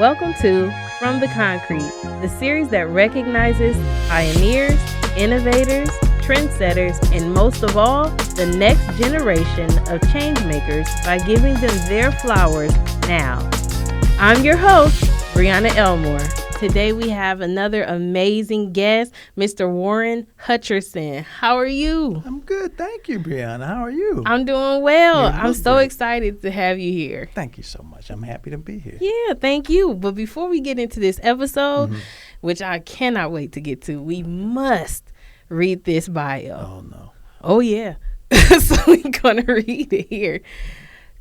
Welcome to From the Concrete, the series that recognizes pioneers, innovators, trendsetters, and most of all, the next generation of changemakers by giving them their flowers now. I'm your host, Brianna Elmore. Today we have another amazing guest, Mr. Warren Hutcherson. How are you? I'm good. Thank you, Brianna. How are you? I'm doing well. I'm so great. excited to have you here. Thank you so much. I'm happy to be here. Yeah, thank you. But before we get into this episode, which I cannot wait to get to, we must read this bio. Oh, no. Oh, yeah. So we're going to read it here.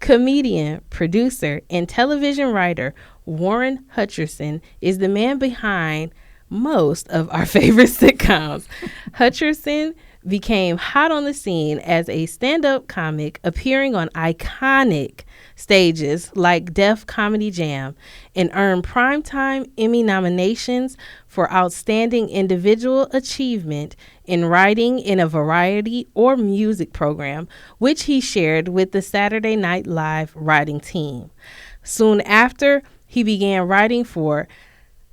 Comedian, producer, and television writer Warren Hutcherson is the man behind most of our favorite sitcoms. Hutcherson became hot on the scene as a stand-up comic, appearing on iconic stages like Def Comedy Jam, and earned primetime Emmy nominations for outstanding individual achievement in writing in a variety or music program, which he shared with the Saturday Night Live writing team. Soon after, he began writing for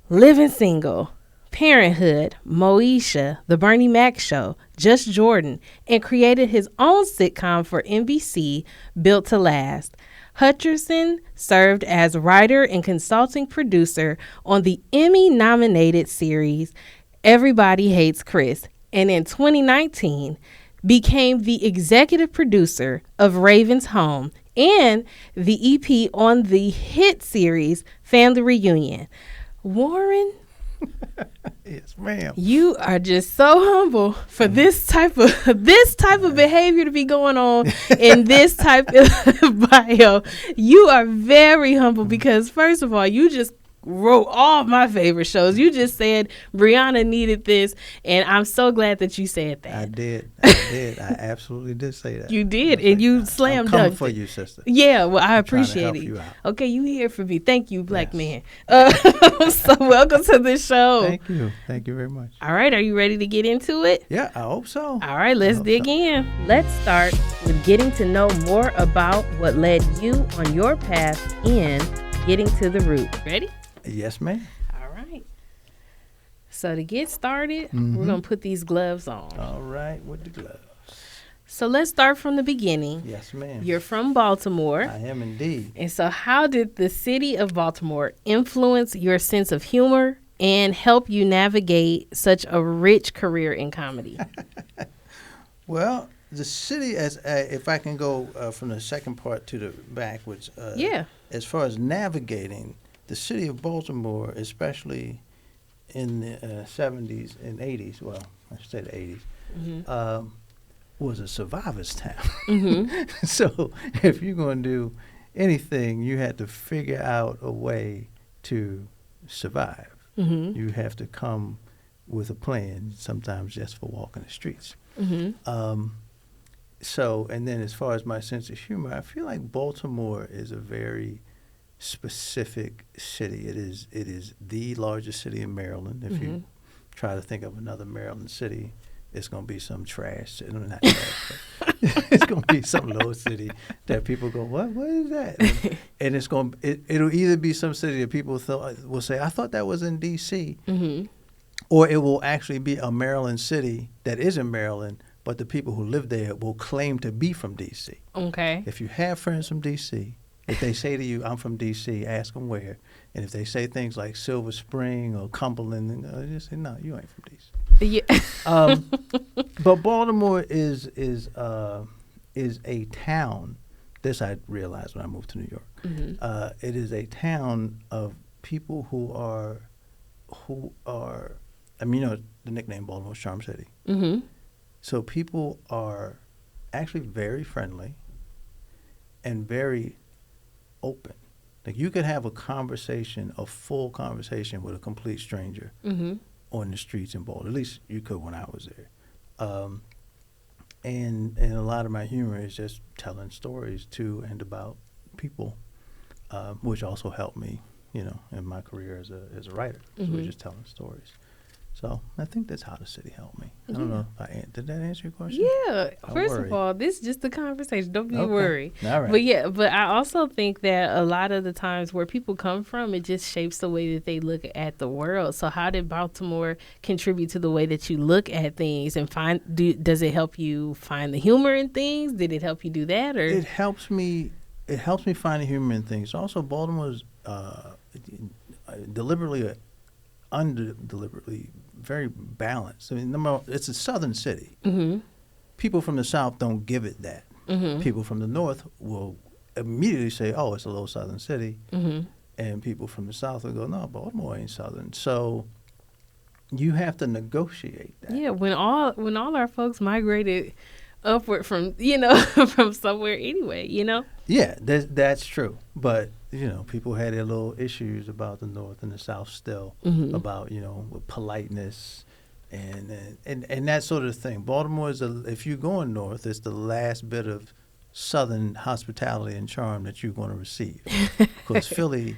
Living Single, Parenthood, Moesha, The Bernie Mac Show, Just Jordan, and created his own sitcom for NBC, Built to Last. Hutcherson served as writer and consulting producer on the Emmy-nominated series Everybody Hates Chris, and in 2019 became the executive producer of Raven's Home and the EP on the hit series Family Reunion. Warren, Yes, ma'am. you are just so humble for this type of behavior to be going on in this type of bio. You are very humble because, first of all, you just wrote all my favorite shows. You just said Brianna needed this, and I'm so glad that you said that. I did. I absolutely did say that. You did, and you slam I'm coming dunked for it. you, sister. Yeah, well, I I'm trying to appreciate help it. you out. Okay, you here for me. Thank you, black Yes. man. So welcome to the show. Thank you. Thank you very much. All right, are you ready to get into it? Yeah, I hope so. All right, let's hope dig so. in. Let's start with getting to know more about what led you on your path in getting to the root. Ready? Yes, ma'am. All right. So to get started, we're going to put these gloves on. All right, with the gloves. So let's start from the beginning. Yes, ma'am. You're from Baltimore. I am indeed. And so how did the city of Baltimore influence your sense of humor and help you navigate such a rich career in comedy? Well, the city, as if I can go from the second part to the backwards. Yeah. As far as navigating, the city of Baltimore, especially in the 70s and 80s, well, I should say the 80s, was a survivor's town. So if you're going to do anything, you had to figure out a way to survive. You have to come with a plan, sometimes just for walking the streets. So, and then as far as my sense of humor, I feel like Baltimore is a very specific city. It is the largest city in Maryland. If you try to think of another Maryland city, it's going to be some trash. Not trash, but it's going to be some little city that people go, what is that? And it's going it'll either be some city that people will say, I thought that was in D.C., or it will actually be a Maryland city that is in Maryland, but the people who live there will claim to be from D.C. Okay. If you have friends from D.C., if they say to you, I'm from D.C., ask them where. And if they say things like Silver Spring or Cumberland, just say, no, you ain't from D.C. Yeah. But Baltimore is a town. This I realized when I moved to New York. It is a town of people who are, I mean, you know, the nickname Baltimore's Charm City. So people are actually very friendly and very open. Like you could have a conversation, a full conversation with a complete stranger on the streets in Baltimore. At least you could when I was there. And a lot of my humor is just telling stories to and about people, which also helped me, you know, in my career as a writer. So we're just telling stories. So I think that's how the city helped me. I don't know if did that answer your question? Yeah. Don't First worry. of all, this is just a conversation. Don't be Okay. worried. All right. But yeah, but I also think that a lot of the times where people come from, it just shapes the way that they look at the world. So how did Baltimore contribute to the way that you look at things and does it help you find the humor in things? Did it help you do that, or It helps me find the humor in things. Also, Baltimore's deliberately, undeliberately very balanced. I mean, it's a southern city. Mm-hmm. People from the south don't give it that. Mm-hmm. People from the north will immediately say, "Oh, it's a little southern city," Mm-hmm. and people from the south will go, "No, Baltimore ain't southern." So you have to negotiate that. Yeah, when all our folks migrated upward from from somewhere anyway, Yeah, that's true. But people had their little issues about the north and the south still, Mm-hmm. about with politeness and that sort of thing. Baltimore is if you're going north, it's the last bit of southern hospitality and charm that you're going to receive, because Philly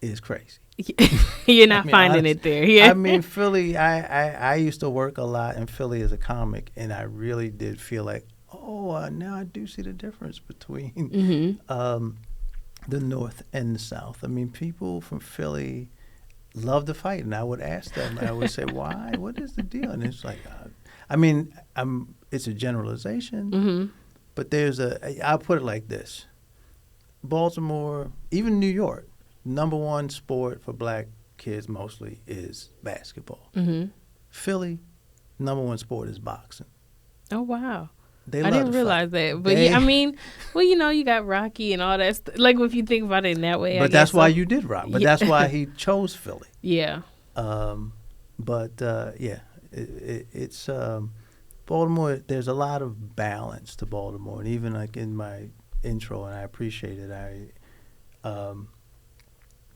is crazy. You're not finding it there. Yeah. I mean, Philly, I used to work a lot in Philly as a comic, and I really did feel like, now I do see the difference between Mm-hmm. the North and the South. I mean, people from Philly love to fight, and I would ask them, I would say, why? What is the deal? And it's like, it's a generalization, Mm-hmm. but I'll put it like this. Baltimore, even New York, number one sport for black kids mostly is basketball. Mm-hmm. Philly, number one sport is boxing. Oh, wow. They I love didn't to realize fight. that. But yeah, I mean, well, you got Rocky and all that like, if you think about it in that way, But that's why you did Rock. But Yeah. that's why he chose Philly. Yeah. It's Baltimore. There's a lot of balance to Baltimore, and even like in my intro, and I appreciate it.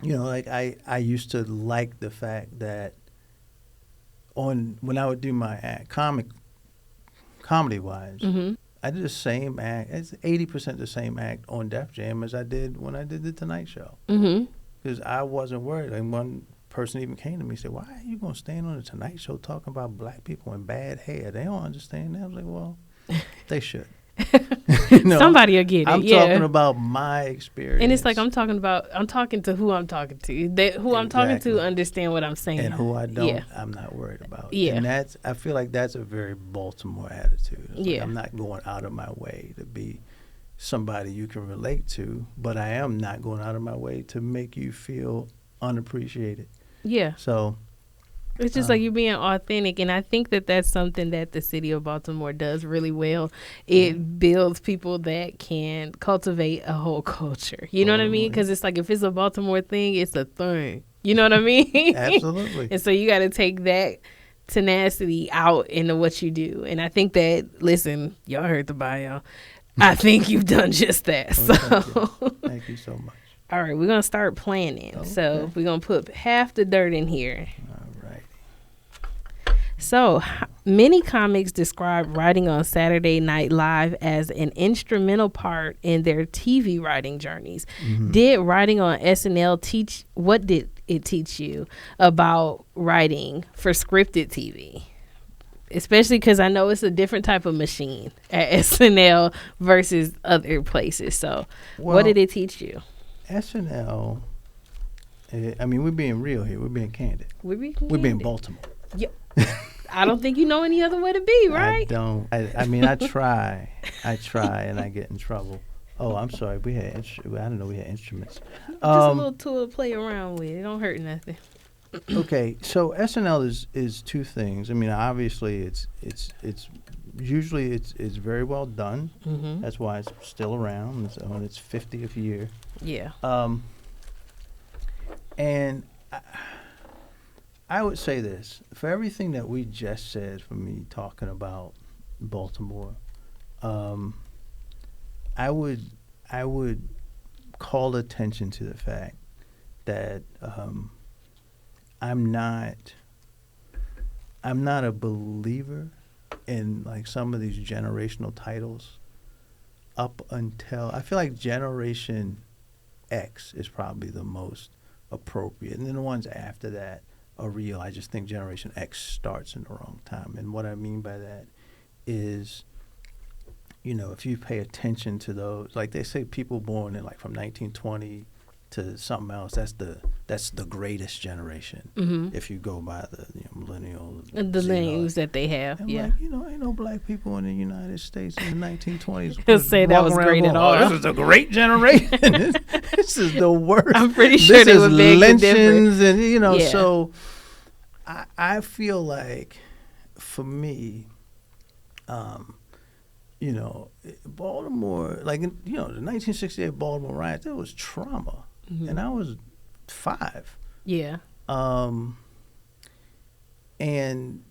I used to like the fact that when I would do my act, comedy wise, Mm-hmm. I did the same act. It's 80% the same act on Def Jam as I did when I did the Tonight Show. Mm-hmm. Because I wasn't worried. And one person even came to me and said, "Why are you going to stand on the Tonight Show talking about black people and bad hair? They don't understand that." I was like, well, they should. Somebody will get it. I'm talking about my experience. And it's like I'm talking to who I'm talking to. Who I'm talking to understand what I'm saying. And who I don't, Yeah. I'm not worried about. Yeah. And I feel like that's a very Baltimore attitude. It's like, Yeah. I'm not going out of my way to be somebody you can relate to, but I am not going out of my way to make you feel unappreciated. Yeah. So It's just like you being authentic, and I think that that's something that the city of Baltimore does really well. It builds people that can cultivate a whole culture. You know what I mean? Because it's like, if it's a Baltimore thing, it's a thing. You know what I mean? Absolutely. And so you got to take that tenacity out into what you do. And I think that, listen, y'all heard the bio. I think you've done just that. Thank you so much. All right, we're going to start planning. Okay. So we're going to put half the dirt in here. All right. So, many comics describe writing on Saturday Night Live as an instrumental part in their TV writing journeys. Mm-hmm. Did writing on SNL what did it teach you about writing for scripted TV? Especially because I know it's a different type of machine at SNL versus other places. So, what did it teach you? SNL, I mean, we're being real here. We're being candid. We're being Baltimore. Yep. I don't think you know any other way to be, right? I don't. I mean, I try, and I get in trouble. Oh, I'm sorry. I didn't know we had instruments. Just a little tool to play around with. It don't hurt nothing. Okay, so SNL is two things. I mean, obviously, it's usually it's very well done. Mm-hmm. That's why it's still around. It's on its 50th year. Yeah. And I would say this, for everything that we just said, for me talking about Baltimore, I would call attention to the fact that I'm not a believer in like some of these generational titles up until I feel like Generation X is probably the most appropriate, and then the ones after that real. I just think Generation X starts in the wrong time. And what I mean by that is, if you pay attention to those, like they say people born in from 1920 to something else, that's the greatest generation. If you go by the millennials, the millennials that they have. And yeah, ain't no black people in the United States in the 1920s. He'll say that was great at all. This is a great generation. this is the worst. I'm pretty sure they would beg to differ. And so I feel like for me, Baltimore, the 1968 Baltimore riots, there was trauma. And I was 5. Yeah. And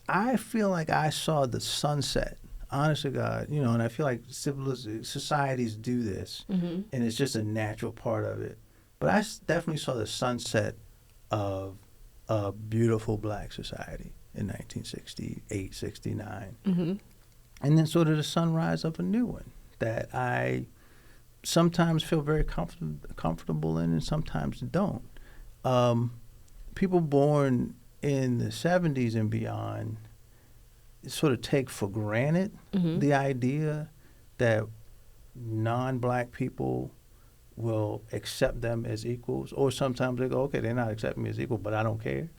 I feel like I saw the sunset, honest to God, and I feel like societies do this, and it's just a natural part of it. But I definitely saw the sunset of a beautiful black society in 1968, 69. And then sort of the sunrise of a new one that I sometimes feel very comfortable in and sometimes don't. People born in the 70s and beyond sort of take for granted the idea that non-black people will accept them as equals, or sometimes they go, okay, they're not accepting me as equal, but I don't care.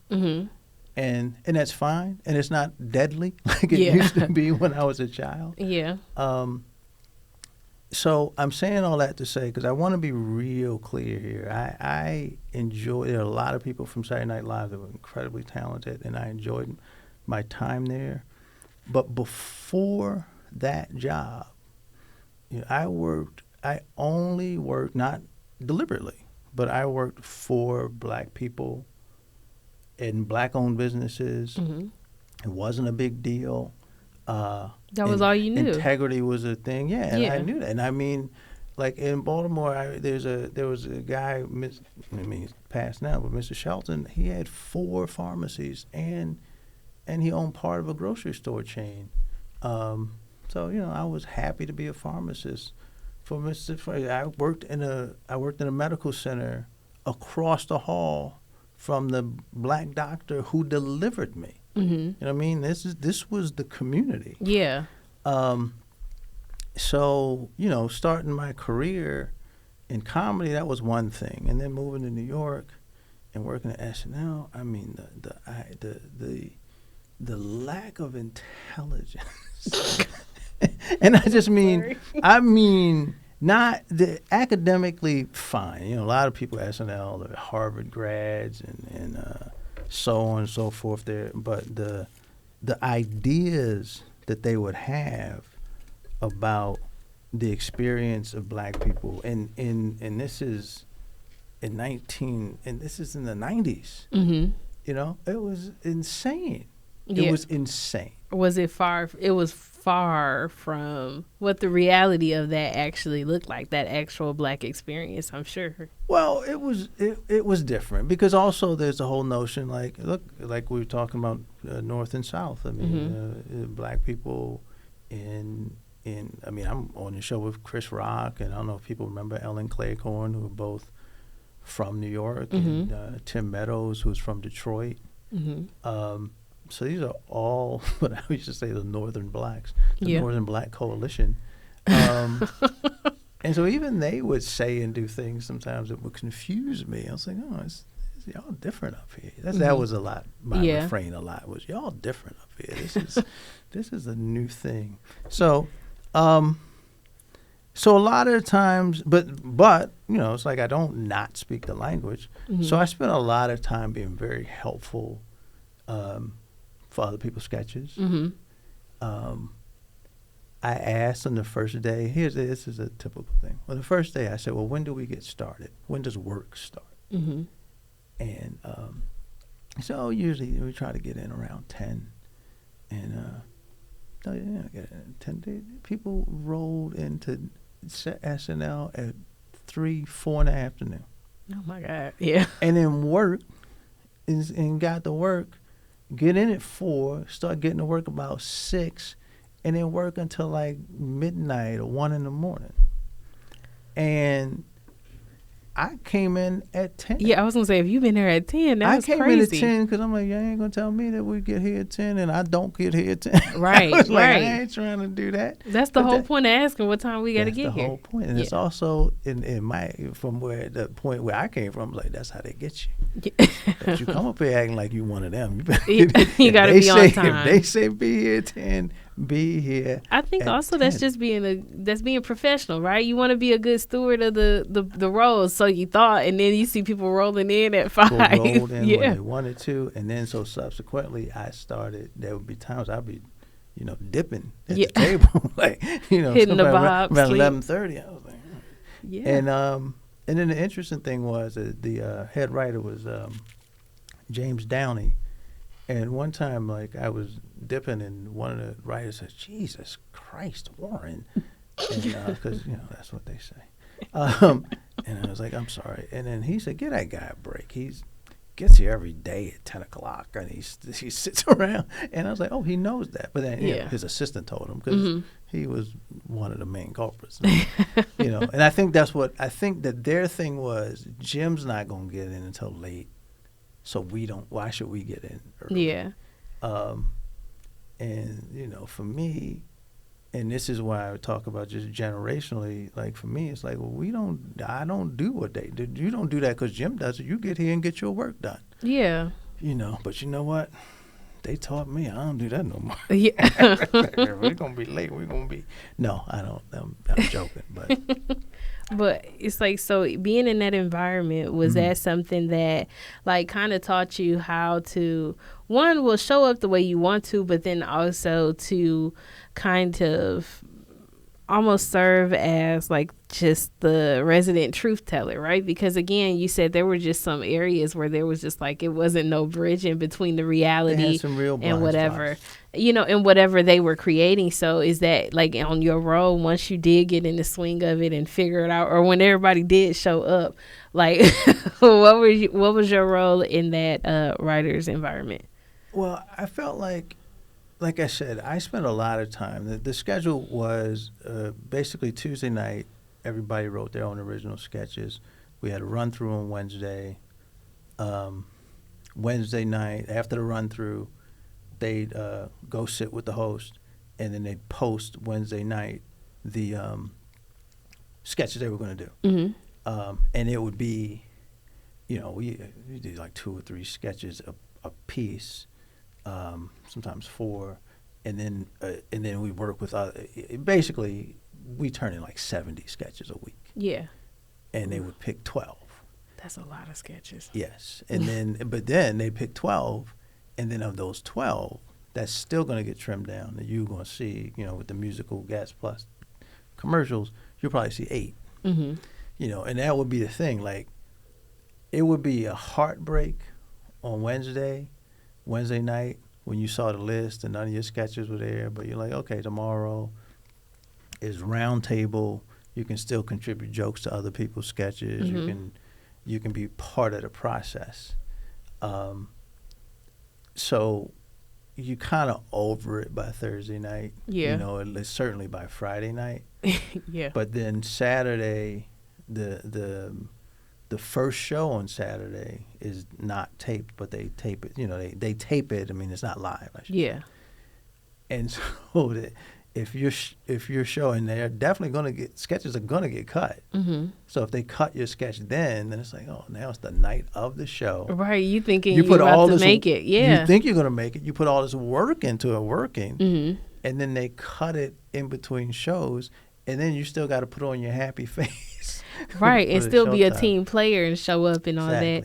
And that's fine, and it's not deadly like it used to be when I was a child. Yeah. So I'm saying all that to say, because I want to be real clear here. I enjoy, there are a lot of people from Saturday Night Live that were incredibly talented, and I enjoyed my time there. But before that job, I only worked, not deliberately, but I worked for black people in black-owned businesses. It wasn't a big deal. That was all you knew. Integrity was a thing, and I knew that. And I mean, like in Baltimore, there was a guy, he's passed now, but Mr. Shelton, he had 4 pharmacies and he owned part of a grocery store chain. So I was happy to be a pharmacist for Mr. I worked in a medical center across the hall from the black doctor who delivered me. You know what I mean? This was the community. Yeah. So, starting my career in comedy, that was one thing. And then moving to New York and working at SNL, I mean, the lack of intelligence. And I just mean, not the academically fine. A lot of people at SNL are Harvard grads and so on and so forth there, but the ideas that they would have about the experience of black people, and this is in the 90s. It was insane. It was insane. Was it far? It was far from what the reality of that actually looked like, that actual black experience, I'm sure. Well, it was different because also there's the whole notion like we were talking about North and South. I mean, black people I'm on the show with Chris Rock, and I don't know if people remember Ellen Claycorn, who were both from New York, and Tim Meadows, who's from Detroit. So these are all what I used to say the Northern Blacks, the Northern Black Coalition. And so even they would say and do things sometimes that would confuse me. I was like, oh, it's y'all different up here. That was a lot. My refrain a lot was y'all different up here. This is a new thing. So so a lot of the times, but it's like I don't not speak the language. So I spent a lot of time being very helpful for other people's sketches. I asked on the first day, this is a typical thing. Well, the first day I said, well, when do we get started? When does work start? And so usually we try to get in around 10. And 10 people rolled into SNL at 3, 4 in the afternoon. Oh, my God. Yeah. And then work and got to work. Get in at 4, start getting to work about 6, and then work until like midnight or 1 in the morning. And I came in at 10. Yeah, I was gonna say if you've been there at 10, that's crazy. I came in at 10 because I'm like, you ain't gonna tell me that we get here at 10 and I don't get here at 10. Right, I was like, right. I ain't trying to do that. That's the whole point of asking what time we got to get here. That's the whole point, and it's also in my from where the point where I came from. Like that's how they get you. If you come up here acting like you one of them, you got to be on time. If they say be here at 10. Be here. I think also 10. That's just being professional, right? You want to be a good steward of the roles. So you thought, and then you see people rolling in at 5. Rolled in when they wanted to, and then so subsequently, I started. There would be times I'd be, dipping at the table, like hitting the bob around 11:30. I was like, yeah. And then the interesting thing was that the head writer was James Downey. And one time, like, I was dipping, and one of the writers said, Jesus Christ, Warren. Because, that's what they say. And I was like, I'm sorry. And then he said, give that guy a break. He gets here every day at 10 o'clock, and he sits around. And I was like, oh, he knows that. But then his assistant told him because he was one of the main culprits. And I think that their thing was, Jim's not going to get in until late. So why should we get in early? Yeah. And, for me, and this is why I talk about just generationally, like for me, it's like, well, I don't do what they do. You don't do that because Jim does it. You get here and get your work done. Yeah. But you know what? They taught me I don't do that no more. Yeah. We're going to be late. We're going to be. No, I don't. I'm joking, but. But it's like, so being in that environment, was that something that like kind of taught you how to, one, will show up the way you want to, but then also to kind of almost serve as like just the resident truth teller, right? Because again, you said there were just some areas where there was just like, it wasn't no bridge in between the reality and whatever, and whatever they were creating. So is that like on your role, once you did get in the swing of it and figure it out, or when everybody did show up, like what was your role in that writer's environment? Well, I felt like I said, I spent a lot of time. The schedule was basically Tuesday night, everybody wrote their own original sketches. We had a run-through on Wednesday. Wednesday night, after the run-through, they'd go sit with the host, and then they'd post Wednesday night the sketches they were going to do. Mm-hmm. And it would be, we did like 2 or 3 sketches a piece. Sometimes 4, and then we work with basically we turn in like 70 sketches a week. Yeah. And they would pick 12. That's a lot of sketches. Yes. And then they pick 12, and then of those 12, that's still going to get trimmed down. And you're going to see, with the musical Gas Plus commercials, you'll probably see 8. Mm-hmm. And that would be the thing. Like, it would be a heartbreak on Wednesday night when you saw the list and none of your sketches were there, but you're like, okay, tomorrow is round table. You can still contribute jokes to other people's sketches. Mm-hmm. You can be part of the process. So you kind of over it by Thursday night. Yeah. At least certainly by Friday night. Yeah. But then Saturday, the first show on Saturday is not taped, but they tape it. They tape it. I mean, it's not live. Yeah. And so if you're showing, they're definitely going to get sketches are going to get cut. Mm-hmm. So if they cut your sketch, then it's like, oh, now it's the night of the show. Right. You thinking you're about to make it? Yeah. You think you're going to make it. You put all this work into it, mm-hmm. and then they cut it in between shows, and then you still got to put on your happy face. Right, and still be a team player and show up and all that.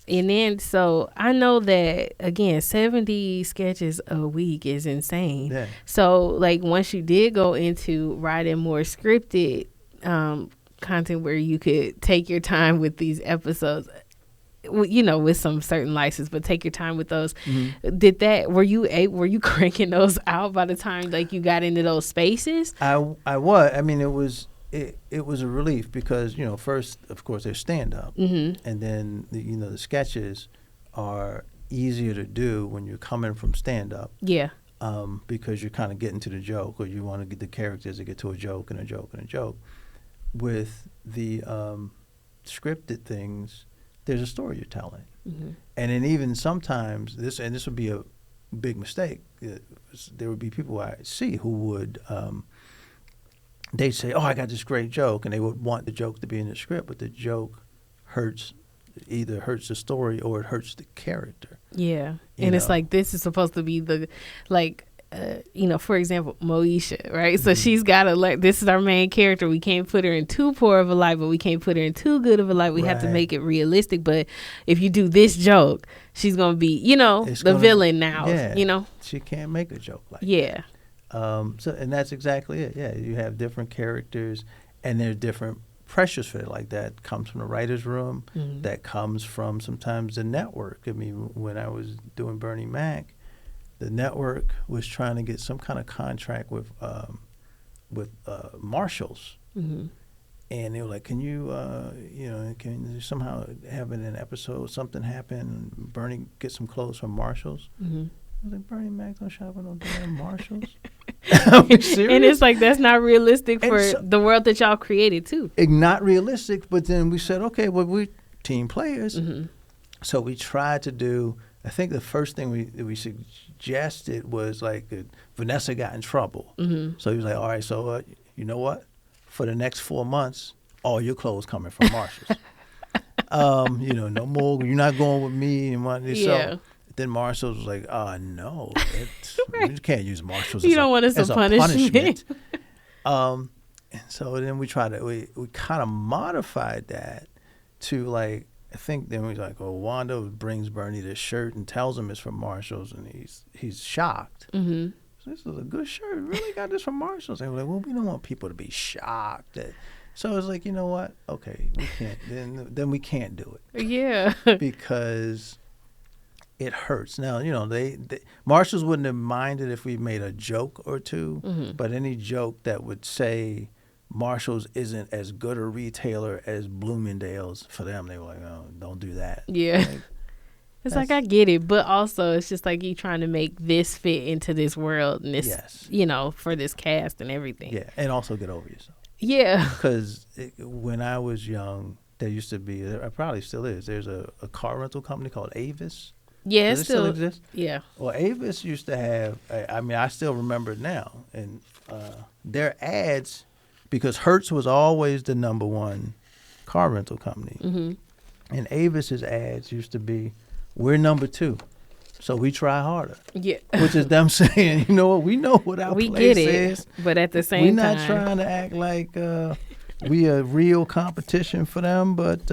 And then, so I know that, again, 70 sketches a week is insane. Yeah. So, like, once you did go into writing more scripted content where you could take your time with these episodes, with some certain license, but take your time with those. Mm-hmm. Were you cranking those out by the time, like, you got into those spaces? I was. I mean, it was a relief because, first, of course, there's stand-up. Mm-hmm. And then, the sketches are easier to do when you're coming from stand-up. Yeah. Because you're kind of getting to the joke, or you want to get the characters to get to a joke and a joke and a joke. With the scripted things, there's a story you're telling. Mm-hmm. And then even sometimes, this would be a big mistake, there would be people I see who would, they'd say, oh, I got this great joke, and they would want the joke to be in the script, but the joke either hurts the story or it hurts the character. Yeah. And it's like, this is supposed to be the, like, for example, Moesha, right? So she's got to, like, this is our main character. We can't put her in too poor of a light, but we can't put her in too good of a light. We have to make it realistic. But if you do this joke, she's going to be, villain now, She can't make a joke like that. And that's exactly it. Yeah, you have different characters, and there's different pressures for it. Like, that comes from the writer's room. Mm-hmm. That comes from sometimes the network. I mean, when I was doing Bernie Mac, the network was trying to get some kind of contract with Marshalls. Mm-hmm. And they were like, can you somehow have in an episode something happen, Bernie get some clothes from Marshalls? Mm-hmm. I was like, Bernie Mac don't shop at no damn Marshalls. Are you serious? And it's like, that's not realistic for the world that y'all created too. Not realistic, but then we said, okay, well, we're team players. Mm-hmm. So we tried to do, I think the first thing we suggested was like, Vanessa got in trouble. Mm-hmm. So he was like, all right, so you know what? For the next 4 months, all your clothes coming from Marshalls. No more, you're not going with me. And what, so then Marshalls was like, no, right. You can't use Marshalls you don't want us as a punishment. And so then we kind of modified that to, like, I think then we was like, Wanda brings Bernie this shirt and tells him it's from Marshalls, and he's shocked. Mm-hmm. So this is a good shirt. We really got this from Marshalls. And we're like, well, we don't want people to be shocked. So it's like, you know what? Okay, we can't. Then we can't do it. Yeah. Because it hurts. Now, they Marshalls wouldn't have minded if we made a joke or two, mm-hmm. but any joke that would say Marshalls isn't as good a retailer as Bloomingdale's, for them, they were like, oh, don't do that. Yeah. It's like, I get it, but also it's just like you trying to make this fit into this world and this, for this cast and everything. Yeah, and also get over yourself. Yeah. Because when I was young, there used to be, there probably still is, there's a car rental company called Avis. Yeah, Does it still exist? Yeah. Well, Avis used to have, I still remember it now, and their ads, because Hertz was always the number one car rental company, mm-hmm. and Avis's ads used to be, we're number 2, so we try harder. Yeah. Which is them saying, you know what, we know what our place is. But at the same time, we're not trying to act like we a real competition for them, but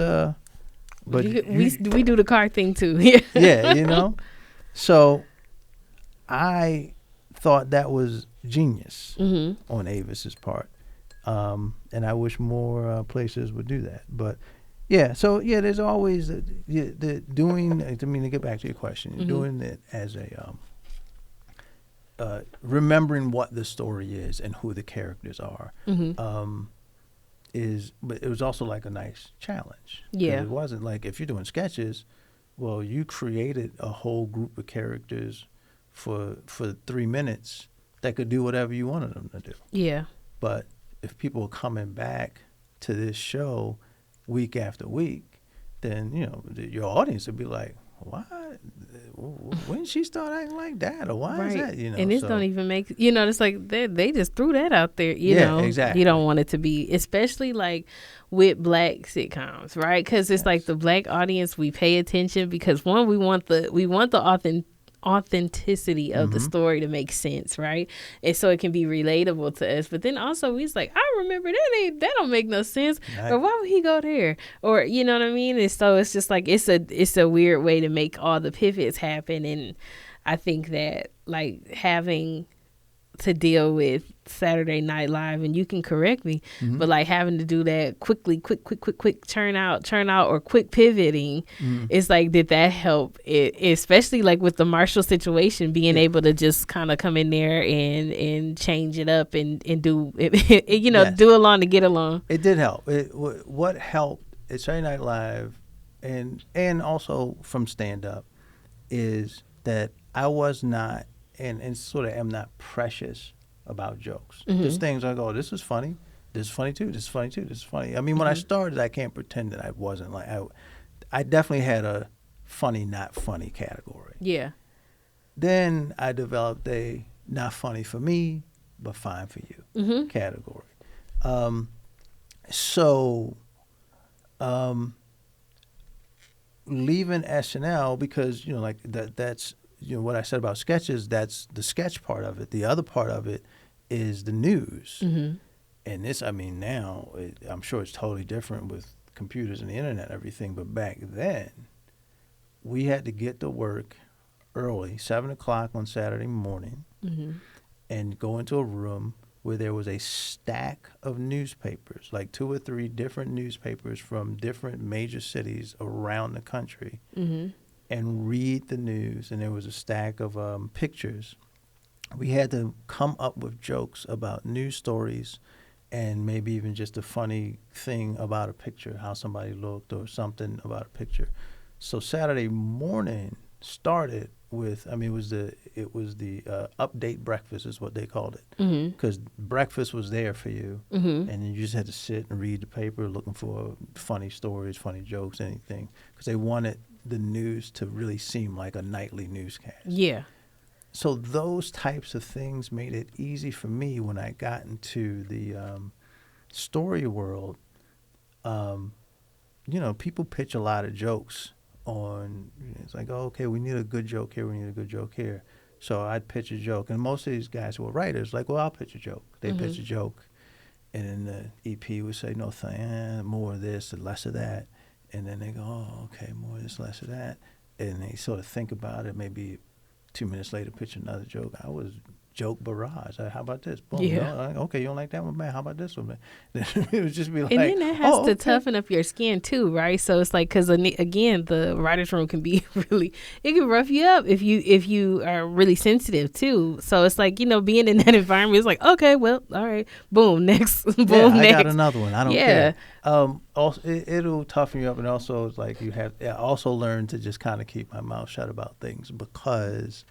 we do the car thing too. Yeah, So I thought that was genius mm-hmm. on Avis's part, and I wish more places would do that. But there's always the doing. To get back to your question, mm-hmm. doing it as a remembering what the story is and who the characters are. Mm-hmm. But it was also like a nice challenge. Yeah. It wasn't like, if you're doing sketches, well, you created a whole group of characters for 3 minutes that could do whatever you wanted them to do. Yeah. But if people are coming back to this show week after week, then, your audience would be like, why? When did she start acting like that? Or why is that? And this don't even make, it's like they just threw that out there, you know. Exactly. You don't want it to be, especially like with black sitcoms, right? Because it's like the black audience, we pay attention because, one, we want the authenticity of mm-hmm. the story to make sense, right? And so it can be relatable to us. But then also we's like, I remember that don't make no sense. Right. Or why would he go there? Or you know what I mean? And so it's just like it's a weird way to make all the pivots happen. And I think that like having to deal with Saturday Night Live, and you can correct me, mm-hmm. but like having to do that quick churn out or quick pivoting, mm-hmm. it's like did that help it, especially like with the Marshall situation, being able to just kind of come in there and change it up and do it, do along to get along. It did help. What helped at Saturday Night Live and also from stand up is that I was not and sort of am not precious about jokes. Mm-hmm. There's things I go, this is funny, this is funny too. This is funny too. This is funny. I mean, when I started, I can't pretend that I wasn't like I definitely had a funny, not funny category. Yeah. Then I developed a not funny for me, but fine for you category. So leaving SNL because like that's what I said about sketches. That's the sketch part of it. The other part of it is the news. And this, I mean, now I'm sure it's totally different with computers and the internet and everything. But back then, we had to get to work early, 7 o'clock on Saturday morning, and go into a room where there was a stack of newspapers, like 2 or 3 different newspapers from different major cities around the country, and read the news. And there was a stack of pictures. We had to come up with jokes about news stories and maybe even just a funny thing about a picture, how somebody looked or something about a picture. So Saturday morning started with, I mean, it was the update breakfast is what they called it, because breakfast was there for you, and then you just had to sit and read the paper looking for funny stories, funny jokes, anything, because they wanted the news to really seem like a nightly newscast. Yeah. So those types of things made it easy for me when I got into the story world. People pitch a lot of jokes on, it's like, oh, okay, we need a good joke here, we need a good joke here. So I'd pitch a joke, and most of these guys who were writers, like, well, I'll pitch a joke. They pitch a joke, and then the EP would say, no, more of this and less of that. And then they go, oh, okay, more of this, less of that. And they sort of think about it, maybe 2 minutes later, pitch another joke. I was joke barrage. How about this? Boom. Yeah. Okay, you don't like that one, man? How about this one, man? It would just be like, and then that has to toughen up your skin too, right? So it's like, because again, the writer's room can be it can rough you up if you are really sensitive too. So it's like, being in that environment, it's like, okay, well, all right, boom, next, boom, next. I got another one. I don't care. Also, it'll toughen you up, and also it's like I also learn to just kind of keep my mouth shut about things, because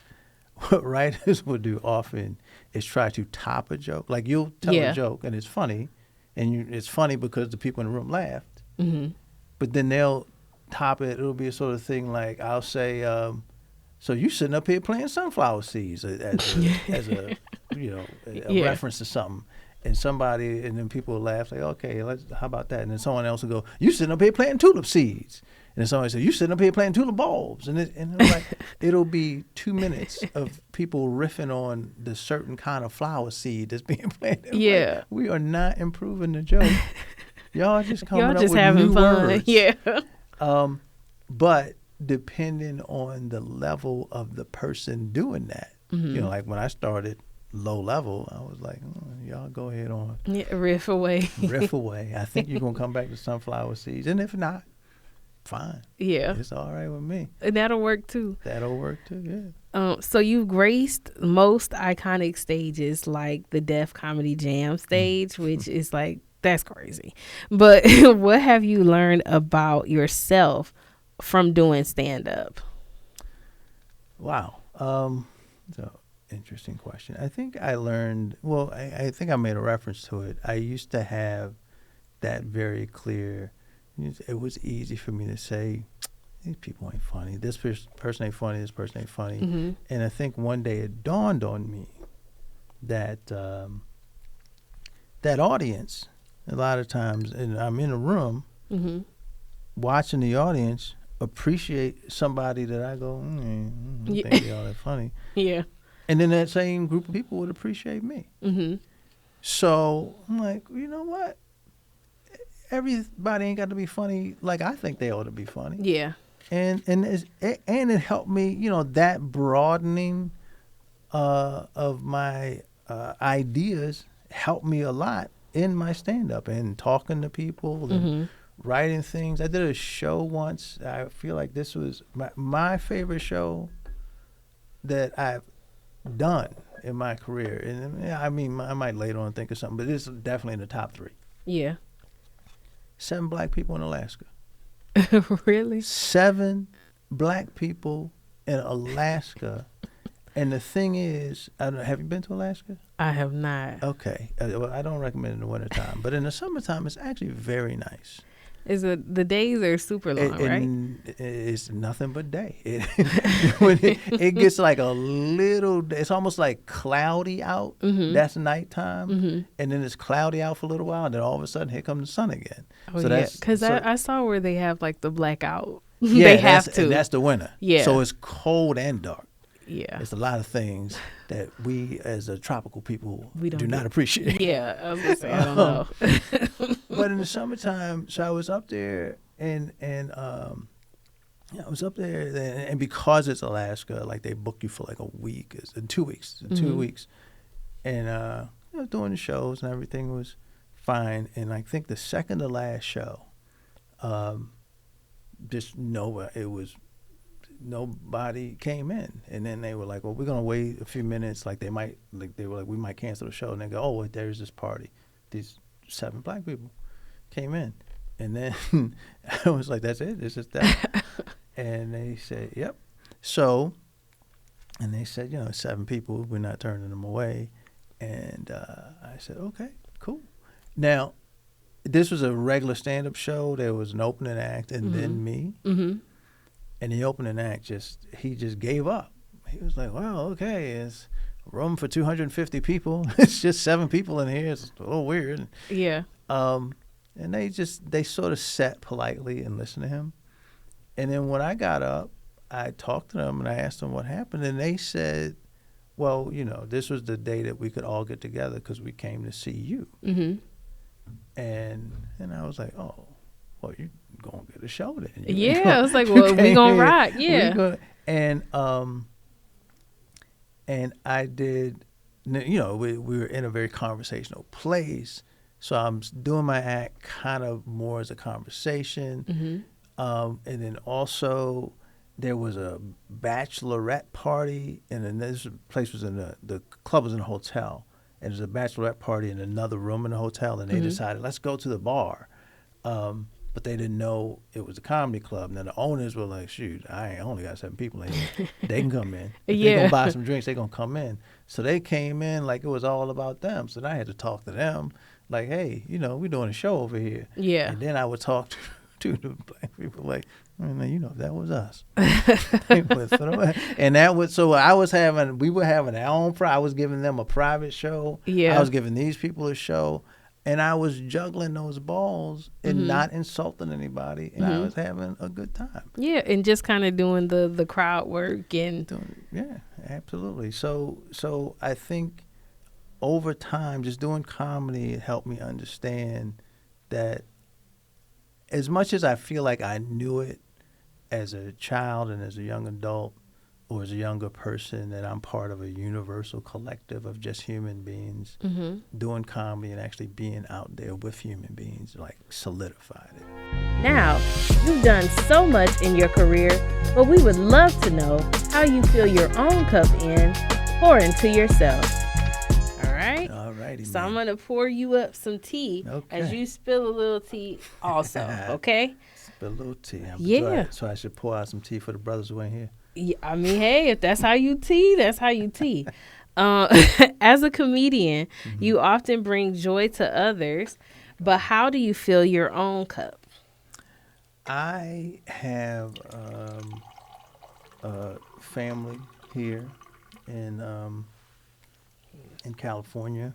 what writers will do often is try to top a joke. Like, you'll tell a joke and it's funny, and it's funny because the people in the room laughed. But then they'll top it. It'll be a sort of thing like, I'll say, so you sitting up here playing sunflower seeds as a reference to something. And then people will laugh, like, okay, how about that? And then someone else will go, you sitting up here playing tulip seeds. And then somebody says, you sitting up here playing tulip bulbs. And like, it'll be 2 minutes of people riffing on the certain kind of flower seed that's being planted. Yeah. Like, we are not improving the joke. Y'all just coming up with having new fun. words. Yeah. But depending on the level of the person doing that, like when I started low level, I was like, y'all go ahead on. Yeah, riff away. Riff away. I think you're going to come back to sunflower seeds. And if not, fine. Yeah. It's all right with me. And that'll work too. That'll work too, yeah. So you've graced most iconic stages, like the Def Comedy Jam stage, which is like, that's crazy. But what have you learned about yourself from doing stand-up? Wow. So interesting question. I think I learned, I think I made a reference to it. I used to have that very clear. It was easy for me to say, these people ain't funny. This person ain't funny. This person ain't funny. And I think one day it dawned on me that that audience, a lot of times, and I'm in a room watching the audience appreciate somebody that I go, I don't think they all that funny. Yeah. And then that same group of people would appreciate me. So I'm like, you know what? Everybody ain't got to be funny like I think they ought to be funny. Yeah. And it helped me, that broadening of my ideas helped me a lot in my stand-up and talking to people and writing things. I did a show once. I feel like this was my favorite show that I've done in my career. And I mean, I might later on think of something, but it's definitely in the top 3. Yeah. 7 black people in Alaska. Really? 7 black people in Alaska. And the thing is, I don't, have you been to Alaska? I have not. Okay. Well, I don't recommend it in the wintertime, but in the summertime, it's actually very nice. The days are super long, right? It's nothing but day. It gets like a little. It's almost like cloudy out. Mm-hmm. That's nighttime, Mm-hmm. and then it's cloudy out for a little while, and then all of a sudden, here comes the sun again. Oh, so yeah, that's because so, I saw where they have like the blackout. yeah, they have to. And that's the winter. Yeah. So it's cold and dark. Yeah. It's a lot of things that we, as a tropical people, We don't do not get. appreciate. Yeah, I was gonna say, I don't know. But in the summertime, so I was up there, and I was up there, and because it's Alaska, like they book you for like a week, 2 weeks, Mm-hmm. 2 weeks, and doing the shows and everything was fine. And I think the second to last show, just nobody came in, and then they were like, "Well, we're gonna wait a few minutes." Like they were like, "We might cancel the show," and they go, "Oh, there's this party." These 7 black people came in, and then I was like, "That's it. This is that." And they said, "Yep." So, and they said, 7 people. We're not turning them away. And I said, "Okay, cool." Now, this was a regular stand-up show. There was an opening act, and then me. Mm-hmm. And the opening act he just gave up. He was like, "Well, okay, it's room for 250 people. It's just 7 people in here. It's a little weird." Yeah. And they sort of sat politely and listened to him. And then when I got up, I talked to them and I asked them what happened. And they said, "Well, this was the day that we could all get together because we came to see you." Mm-hmm. And I was like, "Oh, well, you gonna get a show then?" Yeah, I was like, "Well, we gonna rock." Yeah. And I did. We were in a very conversational place, so I'm doing my act kind of more as a conversation. Mm-hmm. And then also there was a bachelorette party, and then this place was in the club was in a hotel, and there's a bachelorette party in another room in the hotel, and they decided, let's go to the bar. But they didn't know it was a comedy club. And then the owners were like, "Shoot, I only got 7 people in here. They can come in. If they're going to buy some drinks, they're going to come in." So they came in like it was all about them. So then I had to talk to them like, "Hey, we're doing a show over here." Yeah. And then I would talk to the black people like, that was us. And that was, so we were having our own, I was giving them a private show. Yeah. I was giving these people a show. And I was juggling those balls and not insulting anybody, and I was having a good time. Yeah, and just kind of doing the crowd work and Yeah, absolutely. So I think over time, just doing comedy helped me understand that as much as I feel like I knew it as a child and as a young adult, or as a younger person, that I'm part of a universal collective of just human beings, doing comedy and actually being out there with human beings, like solidified it. Now, you've done so much in your career, but we would love to know how you fill your own cup in, pour into yourself. All right? All righty, So man. I'm going to pour you up some tea as you spill a little tea also, okay? Spill a little tea. Yeah. So I should pour out some tea for the brothers who ain't here. Yeah, I mean, hey, if that's how you tea, that's how you tea. As a comedian, you often bring joy to others, but how do you fill your own cup? I have a family here in California.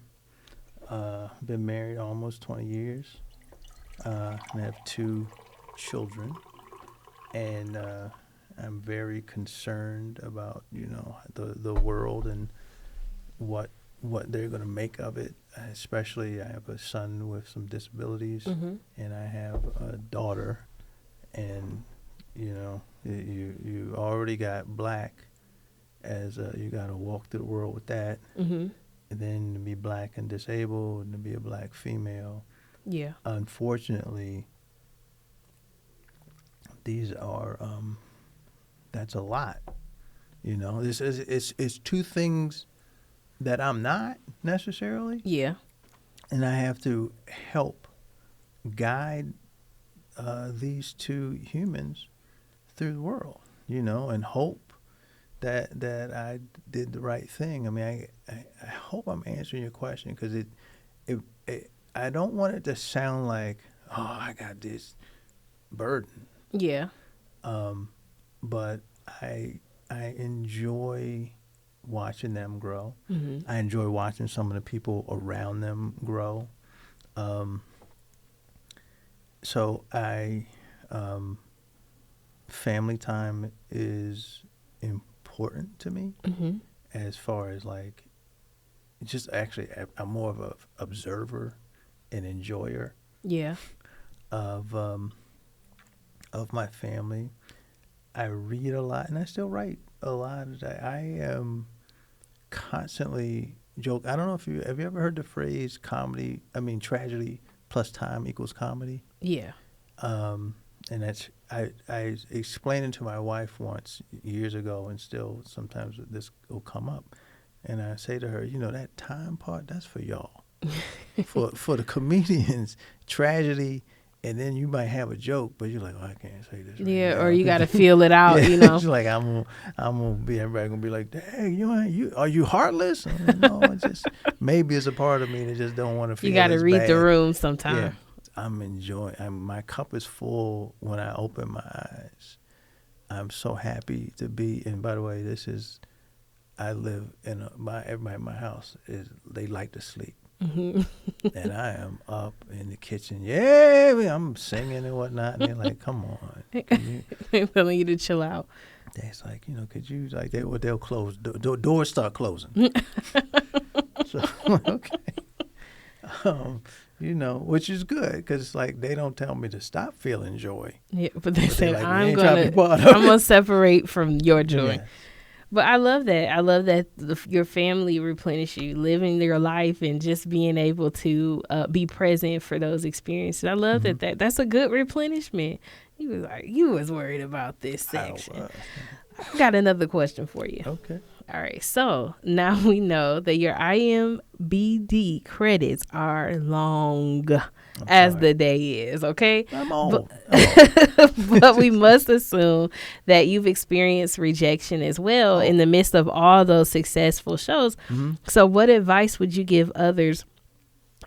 Been married almost 20 years. And I have 2 children, and I'm very concerned about the world and what they're going to make of it. Especially, I have a son with some disabilities, and I have a daughter, and you already got black as you got to walk through the world with that, and then to be black and disabled, and to be a black female. Yeah. Unfortunately, these are that's a lot. This is it's 2 things that I'm not necessarily. Yeah. And I have to help guide these 2 humans through the world, and hope that I did the right thing. I mean, I hope I'm answering your question, because it I don't want it to sound like, oh, I got this burden. Yeah. But I enjoy watching them grow. Mm-hmm. I enjoy watching some of the people around them grow. So family time is important to me, Mm-hmm. as far as like, just actually, I'm more of a observer and enjoyer Yeah. of my family. I read a lot, and I still write a lot. I am constantly joke. I don't know if have you ever heard the phrase tragedy plus time equals comedy? Yeah. And that's, I explained it to my wife once years ago, and still sometimes this will come up, and I say to her, that time part, that's for y'all. For the comedians, tragedy, and then you might have a joke, but you're like, oh, I can't say this. Right Yeah, now. or you got to feel it out, It's like, everybody gonna be like, dang, are you heartless? No, it's just, maybe it's a part of me that just don't want to feel. You got to read bad. the room sometime. Yeah, I'm enjoying. My cup is full when I open my eyes. I'm so happy to be. And by the way, I live in everybody in my house they like to sleep. Mm-hmm. And I am up in the kitchen. Yeah, I'm singing and whatnot. And they're like, come on. They're telling you to chill out. It's like, could you, like, they'll close, doors start closing. So, okay. Which is good, because like, they don't tell me to stop feeling joy. Yeah, but they say, like, I'm gonna separate from your joy. Yeah. But I love that. I love that your family replenish you, living your life and just being able to be present for those experiences. I love Mm-hmm. that's a good replenishment. You was worried about this section. I got another question for you. Okay. All right. So now we know that your IMBD credits are long as the day is, okay? I'm old. But we must assume that you've experienced rejection as well in the midst of all those successful shows. Mm-hmm. So what advice would you give others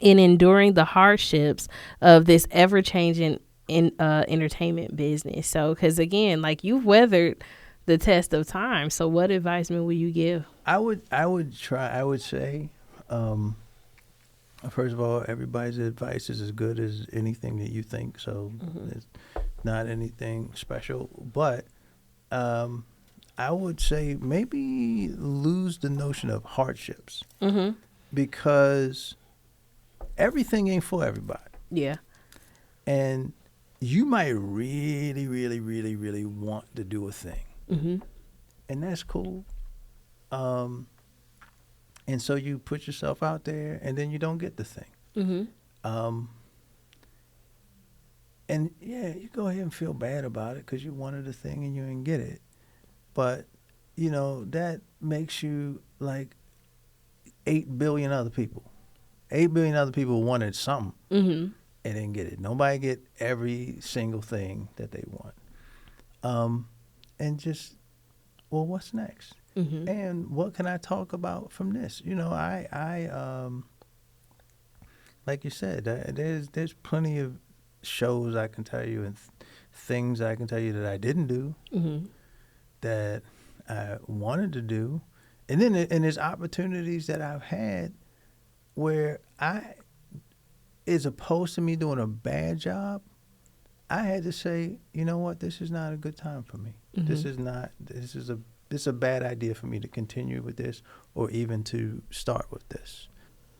in enduring the hardships of this ever-changing entertainment business? So, because again, like, you've weathered the test of time. So what advice would you give? I would say, first of all, everybody's advice is as good as anything that you think. So it's not anything special. But I would say maybe lose the notion of hardships, because everything ain't for everybody. Yeah. And you might really, really, really, really want to do a thing. And that's cool. And so you put yourself out there, and then you don't get the thing. And yeah, you go ahead and feel bad about it because you wanted the thing and you didn't get it. But, that makes you like 8 billion other people. 8 billion other people wanted something and didn't get it. Nobody get every single thing that they want. And just, well, what's next? And what can I talk about from this? I like you said, there's plenty of shows I can tell you and things I can tell you that I didn't do, that I wanted to do. And then there's opportunities that I've had where as opposed to me doing a bad job, I had to say, you know what, this is not a good time for me. This is a bad idea for me to continue with this, or even to start with this.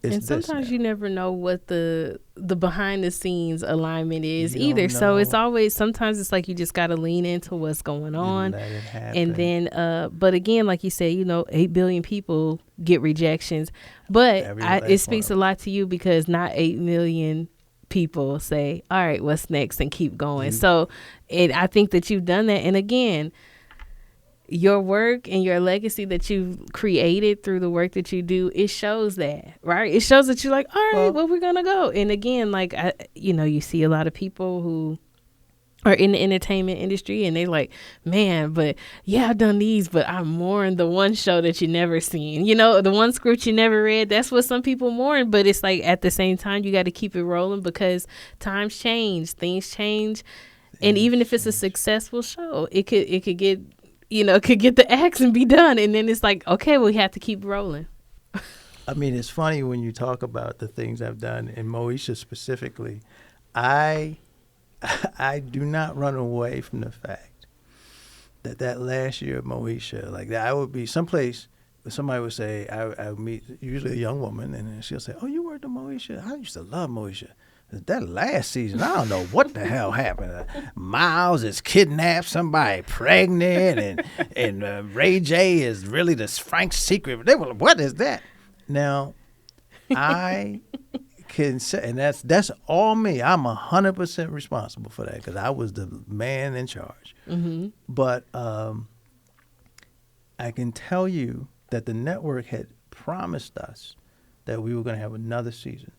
And sometimes you never know what the behind the scenes alignment is either. don't So know. it's always, sometimes it's like you just got to lean into what's going on. Let it happen. And then, but again, like you said, 8 billion people get rejections. But it speaks a lot to you, because not 8 million people say, all right, what's next, and keep going. So I think that you've done that. And again, your work and your legacy that you've created through the work that you do, it shows that, right? It shows that you're like, all right, well, we're going to go. And again, like, you see a lot of people who or in the entertainment industry, and they like, man, but yeah, I've done these, but I'm mourn the one show that you never seen, the one script you never read. That's what some people mourn, but it's like at the same time you got to keep it rolling because times change, things change, and even if it's a successful show, it could get could get the axe and be done, and then it's like, okay, we have to keep rolling. I mean, it's funny when you talk about the things I've done, and Moesha specifically. I do not run away from the fact that last year of Moesha, like that, I would be someplace where somebody would say, I would meet usually a young woman, and then she'll say, "Oh, you worked at Moesha? I used to love Moesha. That last season, I don't know what the hell happened. Miles is kidnapped, somebody pregnant, and Ray J is really the Frank's secret. They were, what is that?" Now, I can say, and that's all me. I'm 100% responsible for that because I was the man in charge. Mm-hmm. But I can tell you that the network had promised us that we were going to have another season,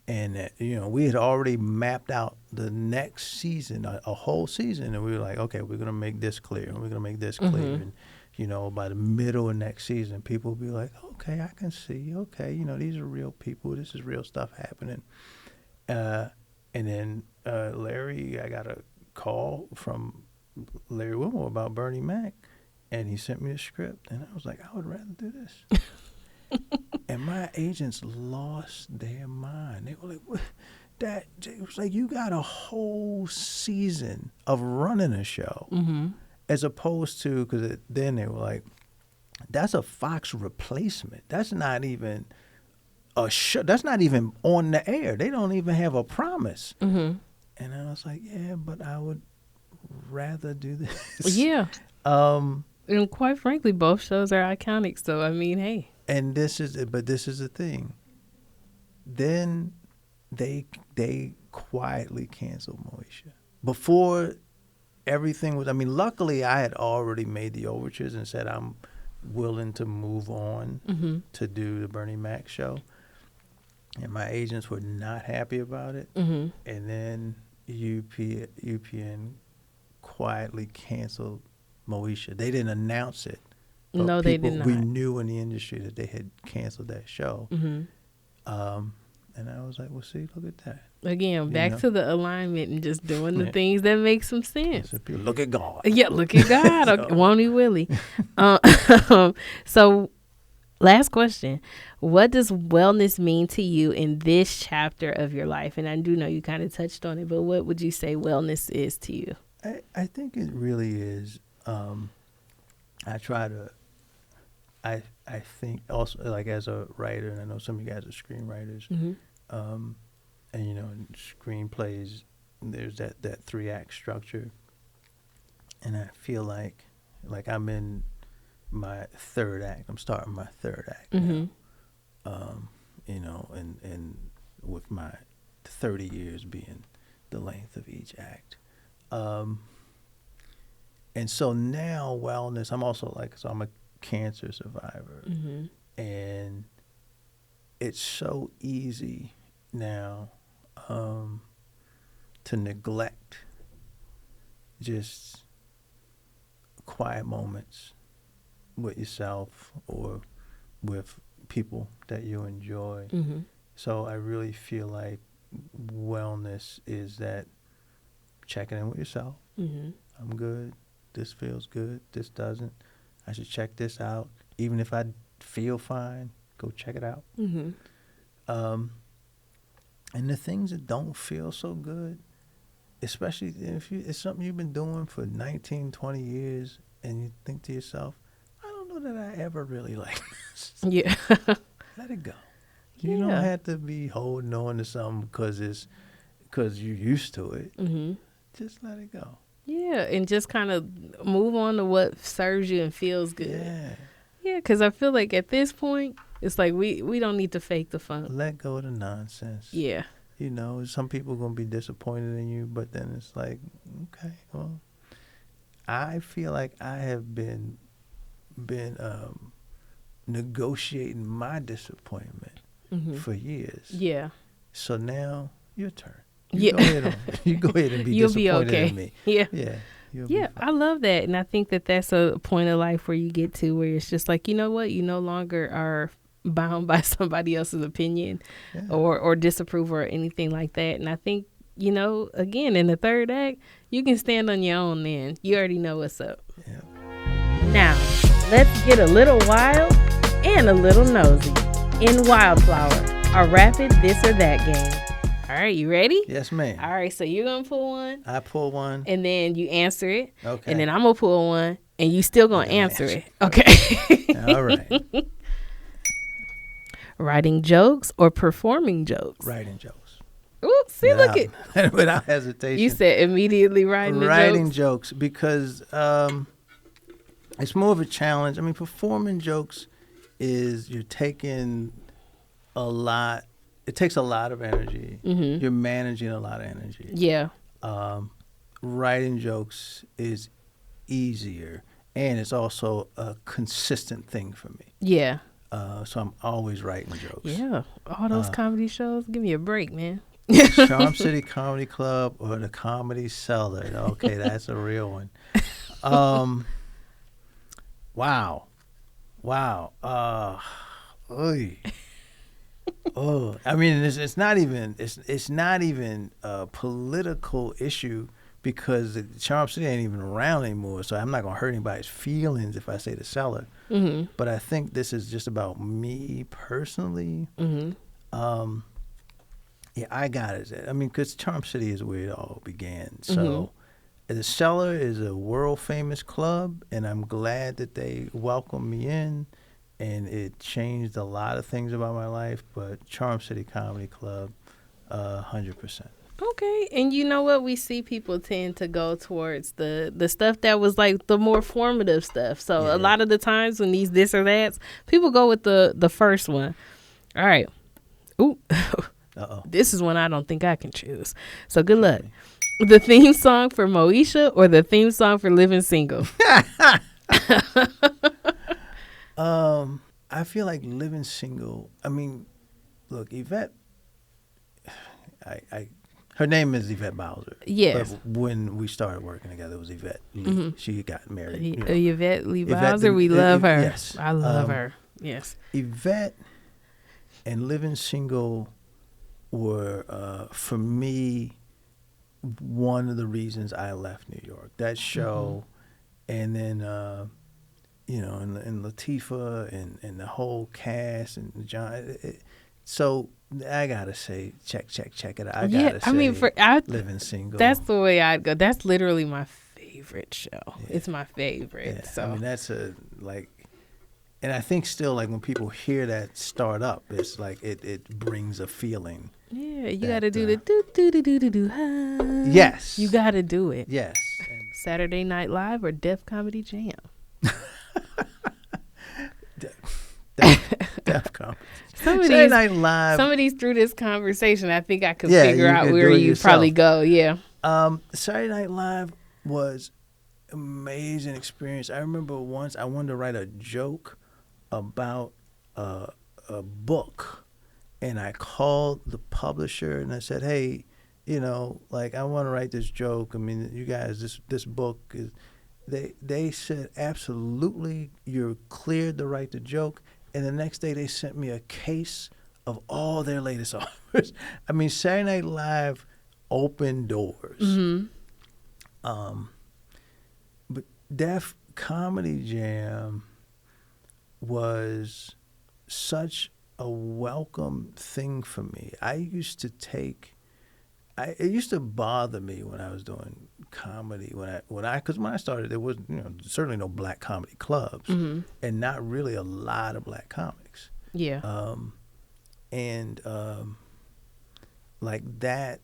and that we had already mapped out the next season, a whole season, and we were like, okay, we're going to make this clear, and we're going to make this clear, and by the middle of next season, people will be like, okay, I can see, okay, these are real people. This is real stuff happening. And then Larry, I got a call from Larry Wilmore about Bernie Mac, and he sent me a script, and I was like, I would rather do this. And my agents lost their mind. They were like, what? It was like, you got a whole season of running a show. Mm-hmm. As opposed to, because then they were like, that's a Fox replacement. That's not even a show. That's not even on the air. They don't even have a promise. Mm-hmm. And I was like, yeah, but I would rather do this. Yeah. And quite frankly, both shows are iconic. So, I mean, hey. And this is the thing. Then they quietly canceled Moesha. Before everything was, luckily I had already made the overtures and said I'm willing to move on to do the Bernie Mac show. And my agents were not happy about it. Mm-hmm. And then UPN quietly canceled Moesha. They didn't announce it. No, they did not. We knew in the industry that they had canceled that show. Mm-hmm. And I was like, well, see, look at that. Again, back to the alignment and just doing the things that make some sense. Look at God. Yeah, look at God. Okay, won't he, Willie? So, last question. What does wellness mean to you in this chapter of your life? And I do know you kind of touched on it, but what would you say wellness is to you? I think it really is. I think also, like, as a writer, and I know some of you guys are screenwriters, mm-hmm. And in screenplays, there's that 3-act structure, and I feel like I'm in my 3rd act. I'm starting my 3rd act mm-hmm. now. And with my 30 years being the length of each act. And so now wellness, I'm also so I'm a cancer survivor. Mm-hmm. And it's so easy now to neglect just quiet moments with yourself or with people that you enjoy. Mm-hmm. So I really feel like wellness is that checking in with yourself. Mm-hmm. I'm good. This feels good. This doesn't. I should check this out. Even if I feel fine, go check it out. Mm-hmm. And the things that don't feel so good, especially if it's something you've been doing for 19, 20 years, and you think to yourself, I don't know that I ever really like this. Yeah. Let it go. You don't have to be holding on to something because you're used to it. Mm-hmm. Just let it go. Yeah, and just kind of move on to what serves you and feels good. Yeah. Yeah, because I feel like at this point, it's like we don't need to fake the fun. Let go of the nonsense. Yeah. Some people are going to be disappointed in you, but then it's like, okay, well, I feel like I have been negotiating my disappointment mm-hmm. for years. Yeah. So now, your turn. You go ahead and be You'll be disappointed okay. in me. Yeah. Yeah. Yeah, I love that. And I think that that's a point of life where you get to where it's just like, you know what? You no longer are bound by somebody else's opinion or disapproval or anything like that. And I think, you know, again, in the third act, you can stand on your own then. You already know what's up. Yeah. Now, let's get a little wild and a little nosy in Wildflower, a rapid this or that game. All right, you ready? Yes, ma'am. All right, so you're going to pull one. I pull one. And then you answer it. Okay. And then I'm going to pull one. And you still going to answer it. Okay. All right. Writing jokes or performing jokes? Writing jokes. Ooh, see, look at. Without hesitation. You said immediately writing jokes because it's more of a challenge. I mean, performing jokes is you're taking a lot. It takes a lot of energy. Mm-hmm. You're managing a lot of energy. Yeah. Writing jokes is easier, and it's also a consistent thing for me. Yeah. So I'm always writing jokes. Yeah. All those comedy shows. Give me a break, man. Charm City Comedy Club or the Comedy Cellar. Okay, that's a real one. Wow. Oy. Oh, I mean, it's not even a political issue because the Charm City ain't even around anymore. So I'm not gonna hurt anybody's feelings if I say the Cellar. Mm-hmm. But I think this is just about me personally. Mm-hmm. Yeah, I got it. I mean, because Charm City is where it all began. So the Cellar is a world famous club, and I'm glad that they welcomed me in. And it changed a lot of things about my life, but Charm City Comedy Club, 100%. Okay, and you know what? We see people tend to go towards the stuff that was like the more formative stuff. So a lot of the times when these this or that's, people go with the first one. All right. Ooh. Uh-oh. This is one I don't think I can choose. So good luck. The theme song for Moesha or the theme song for Living Single? I feel like Living Single. I mean, look, Yvette. Her name is Yvette Bowser. Yes. But when we started working together, it was Yvette. Mm-hmm. She got married. Yvette Lee Bowser. We love her. Yes. I love her. Yes. Yvette and Living Single were, for me, one of the reasons I left New York. That show, and then. And Latifah and the whole cast and John. So I gotta say, check it out. I gotta say, Living Single. That's the way I'd go. That's literally my favorite show. Yeah. It's my favorite. Yeah. So I mean, that's and I think still when people hear that start up, it's like it brings a feeling. Yeah, you gotta do the do. Yes, you gotta do it. Yes. Saturday Night Live or Def Comedy Jam. Def Comedy. Saturday Night Live. Somebody's through this conversation. I think I could figure out where you probably go. Yeah. Saturday Night Live was amazing experience. I remember once I wanted to write a joke about a book, and I called the publisher and I said, "Hey, I want to write this joke. I mean, you guys, this book is." They said, absolutely, you're cleared to write the joke. And the next day they sent me a case of all their latest offers. I mean, Saturday Night Live opened doors. Mm-hmm. But Def Comedy Jam was such a welcome thing for me. It used to bother me when I was doing comedy because when I started there was certainly no black comedy clubs and not really a lot of black comics. Yeah. Like that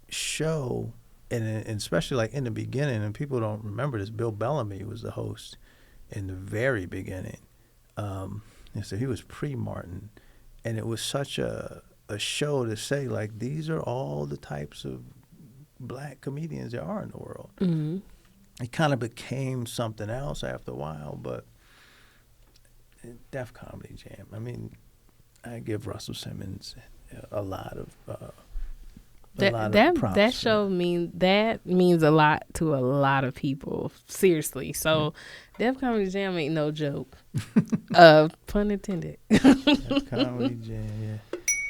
show and especially in the beginning, and people don't remember this, Bill Bellamy was the host in the very beginning. And so he was pre-Martin, and it was such a show to say these are all the types of black comedians there are in the world. Mm-hmm. It kind of became something else after a while, but Def Comedy Jam. I mean, I give Russell Simmons a lot of That show means a lot to a lot of people. Seriously. So Def Comedy Jam ain't no joke. Pun intended. Def Comedy Jam, yeah.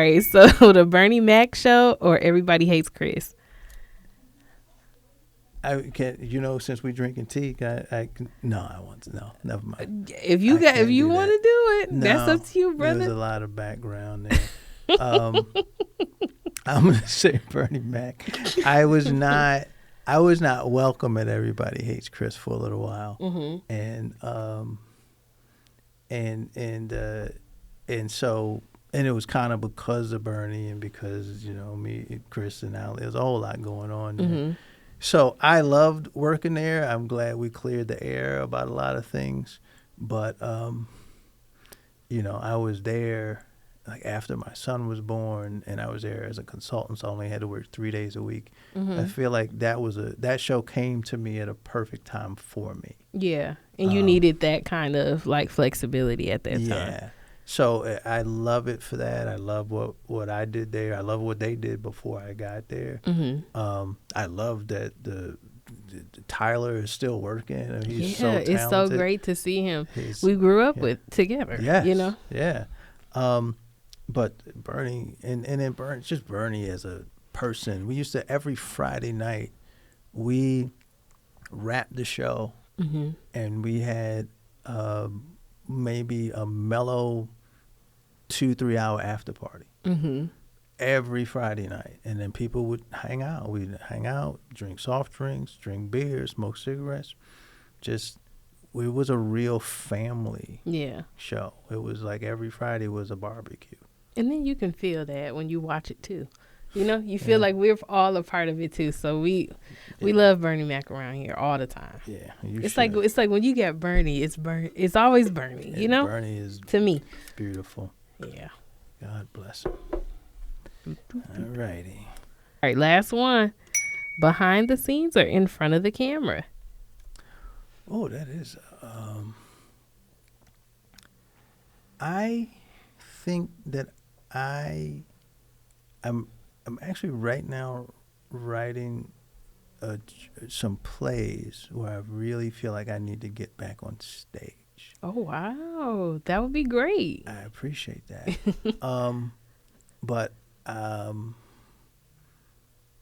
All right, so the Bernie Mac show or Everybody Hates Chris? I can't. Since we drinking tea, I can. No, I want to. No, never mind. If you want to do it, that's up to you, brother. There's a lot of background there. I'm gonna say Bernie Mac. I was not welcome at Everybody Hates Chris for a little while, and it was kind of because of Bernie and because me, Chris, and Ali. There's a whole lot going on there. So I loved working there. I'm glad we cleared the air about a lot of things, but I was there like after my son was born, and I was there as a consultant, so I only had to work 3 days a week. I feel like that show came to me at a perfect time for me. Yeah, and you needed that kind of like flexibility at that time. Yeah. So I love it for that. I love what I did there. I love what they did before I got there. I love that the Tyler is still working. I mean, he's so talented. It's so great to see him. We grew up together. Yes, Yeah. But Bernie and then Bernie as a person. We used to every Friday night we wrapped the show and we had maybe a mellow 2-3 hour after party every Friday night, and then people would hang out. We'd hang out, drink soft drinks, drink beer, smoke cigarettes. It was a real family show. It was like every Friday was a barbecue. And then you can feel that when you watch it too. You feel like we're all a part of it too. So we love Bernie Mac around here all the time. Yeah, it's like when you get Bernie, it's always Bernie. Bernie is to me beautiful. Yeah. God bless him. All righty. All right, last one. Behind the scenes or in front of the camera? Oh, that is. I think that I'm actually right now writing some plays where I really feel like I need to get back on stage. Oh, wow. That would be great. I appreciate that. But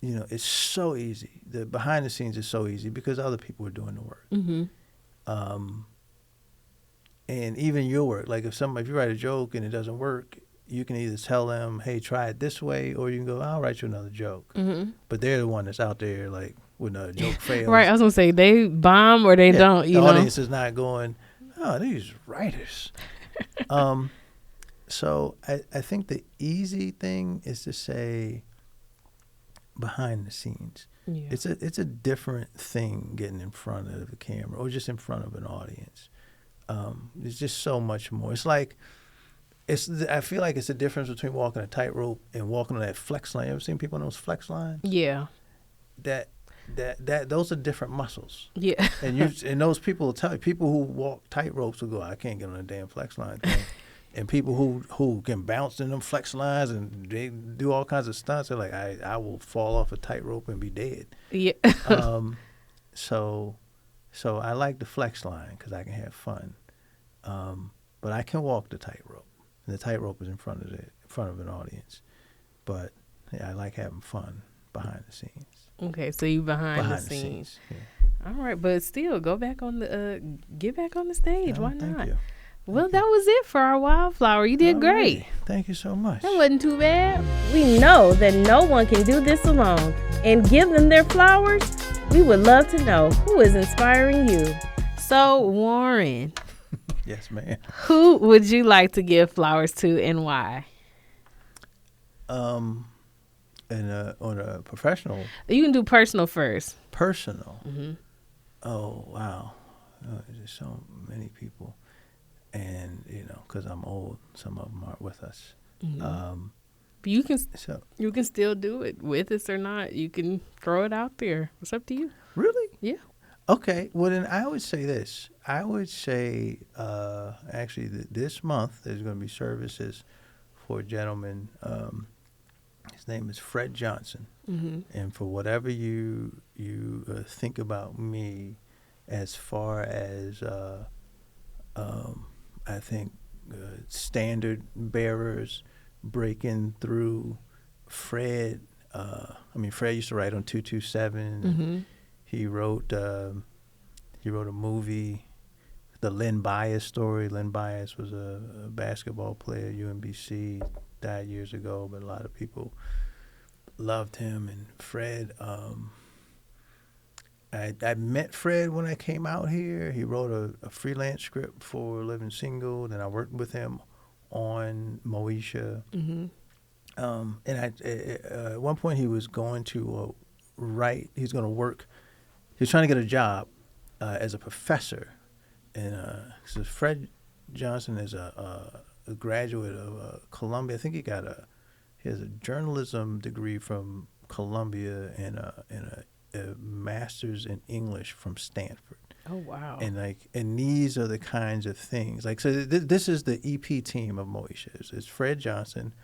it's so easy. The behind the scenes is so easy because other people are doing the work. And even your work, like if you write a joke and it doesn't work, you can either tell them, hey, try it this way, or you can go, I'll write you another joke. But they're the one that's out there, like, when a joke fails. Right, I was going to say, they bomb or they don't, The audience is not going, oh, these writers. So I think the easy thing is to say behind the scenes. Yeah. It's a different thing getting in front of the camera or just in front of an audience. There's just so much more. It's like I feel like it's the difference between walking a tightrope and walking on that flex line. You ever seen people on those flex lines? Yeah. That those are different muscles. Yeah. And those people will tell you, people who walk tightropes will go, I can't get on a damn flex line thing. And people who can bounce in them flex lines and they do all kinds of stunts, they're like, I will fall off a tightrope and be dead. Yeah. So I like the flex line because I can have fun. But I can walk the tightrope. And the tightrope is in front of an audience. But yeah, I like having fun behind the scenes. Okay, so you behind the scenes. Yeah. All right, but still, get back on the stage. Why not? Thank you. Well, that was it for our wildflower. You did great. Right. Thank you so much. That wasn't too bad. We know that no one can do this alone. And give them their flowers. We would love to know who is inspiring you. So, Warren. Yes, ma'am. Who would you like to give flowers to and why? On a professional. You can do personal first. Personal. Mm-hmm. Oh, wow. There's so many people. And, because I'm old, some of them aren't with us. Mm-hmm. But you can still do it with us or not. You can throw it out there. It's up to you. Really? Yeah. Okay. Well, then I would say this. I would say, actually, this month there's going to be services for a gentleman. His name is Fred Johnson. And for whatever you think about me, as far as I think standard bearers breaking through, Fred. Fred used to write on 227. He wrote a movie, the Len Bias story. Len Bias was a basketball player, UMBC, died years ago, but a lot of people loved him. And Fred, I met Fred when I came out here. He wrote a freelance script for Living Single. Then I worked with him on Moesha. And at one point he was going to write. He's going to work. He was trying to get a job as a professor. And so Fred Johnson is a graduate of Columbia. I think he has a journalism degree from Columbia and a master's in English from Stanford. Oh wow! And these are the kinds of things. This is the EP team of Moesha. It's Fred Johnson,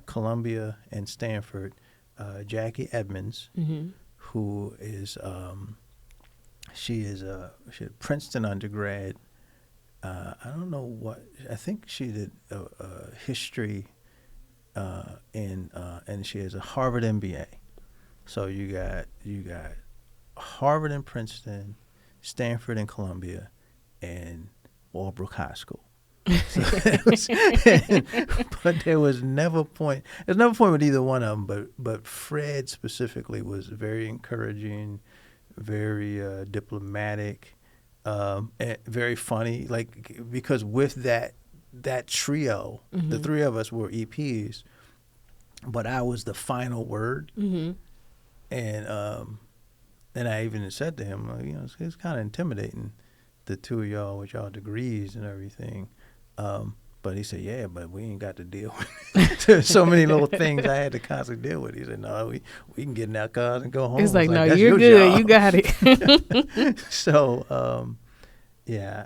Columbia and Stanford, Jackie Edmonds, who is she's a Princeton undergrad. I don't know what. I think she did history, and she has a Harvard MBA. So you got Harvard and Princeton, Stanford and Columbia, and Walbrook High School. So but there was never a point. There's never a point with either one of them. But Fred specifically was very encouraging, very diplomatic, and very funny. Because with that trio, the three of us were EPs, but I was the final word. And I even said to him, it's kind of intimidating, the two of y'all with y'all degrees and everything. But he said, yeah, but we ain't got to deal with There's so many little things I had to constantly deal with. He said, no, we can get in our cars and go home. It's like, no, that's you're your good. job. You got it. So, yeah.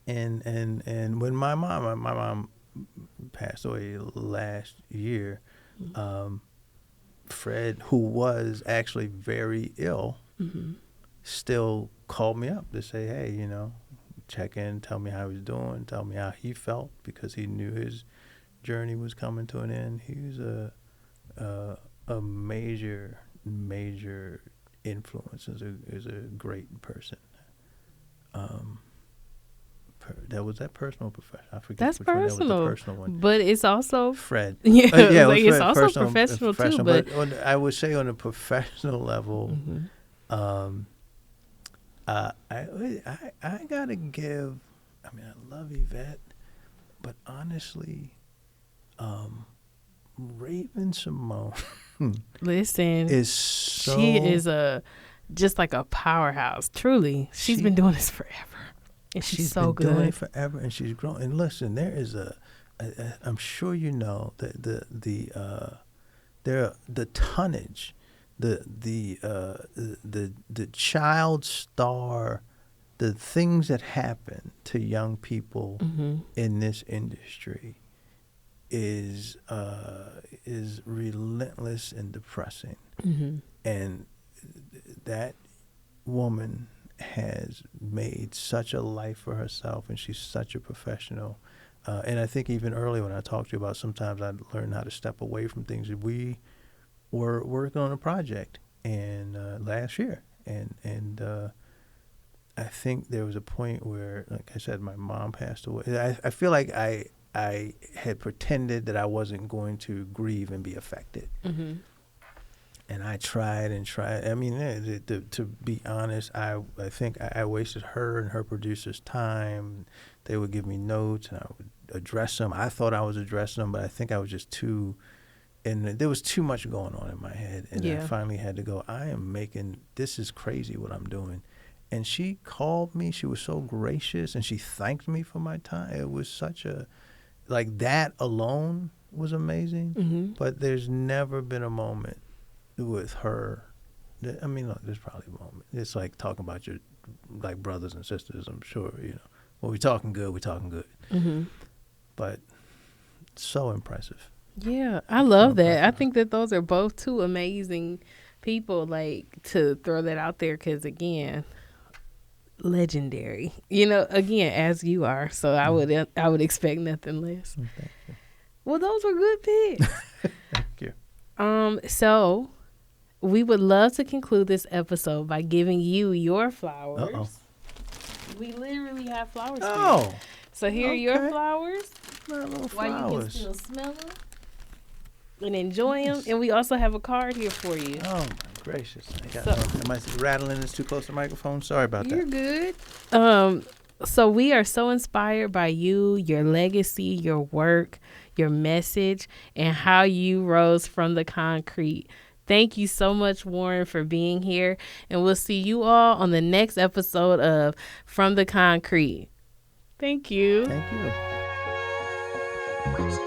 And when my mom passed away last year, Fred, who was actually very ill, still called me up to say, hey, check in, tell me how he's doing, tell me how he felt, because he knew his journey was coming to an end. He was a major influence. Is a great person. That personal or professional? I forget. That's which personal. One. That was the personal one. But it's also Fred. Yeah, it's Fred, also professional too. But I would say on a professional level, I gotta give. I love Yvette, but honestly, Raven Simone. Listen, she is just like a powerhouse. Truly, she's been doing this forever. And she's so good. She's been doing it forever, and she's grown. And listen, there is I'm sure you know that the tonnage, the child star, the things that happen to young people in this industry is relentless and depressing. And that woman has made such a life for herself, and she's such a professional. And I think even earlier when I talked to you about sometimes I learned how to step away from things. We were working on a project last year, and I think there was a point where, like I said, my mom passed away. I feel like I had pretended that I wasn't going to grieve and be affected. And I tried and tried. To be honest, I think I wasted her and her producer's time. They would give me notes, and I would address them. I thought I was addressing them, but I think I was just and there was too much going on in my head. And I finally had to go, this is crazy what I'm doing. And she called me. She was so gracious, and she thanked me for my time. It was such that alone was amazing. But there's never been a moment with her. Look, there's probably a moment. It's like talking about your brothers and sisters. I'm sure when we're talking good, we're talking good. But so impressive. Yeah, I love So that. I personal. think that those are both two amazing people, like, to throw that out there because, again, legendary. Again, as you are. So I would expect nothing less. Thank you. Well, those were good picks. Thank you. So we would love to conclude this episode by giving you your flowers. Uh-oh. We literally have flowers for you. Oh, So here are your okay. flowers. my little While you can flowers. still smell them and enjoy them. Nice. And we also have a card here for you. Oh my gracious! So- Am I rattling this too close to the microphone? Sorry about You're that. good. So we are so inspired by you, your legacy, your work, your message, and how you rose from the concrete. Thank you so much, Warren, for being here. And we'll see you all on the next episode of From the Concrete. Thank you. Thank you.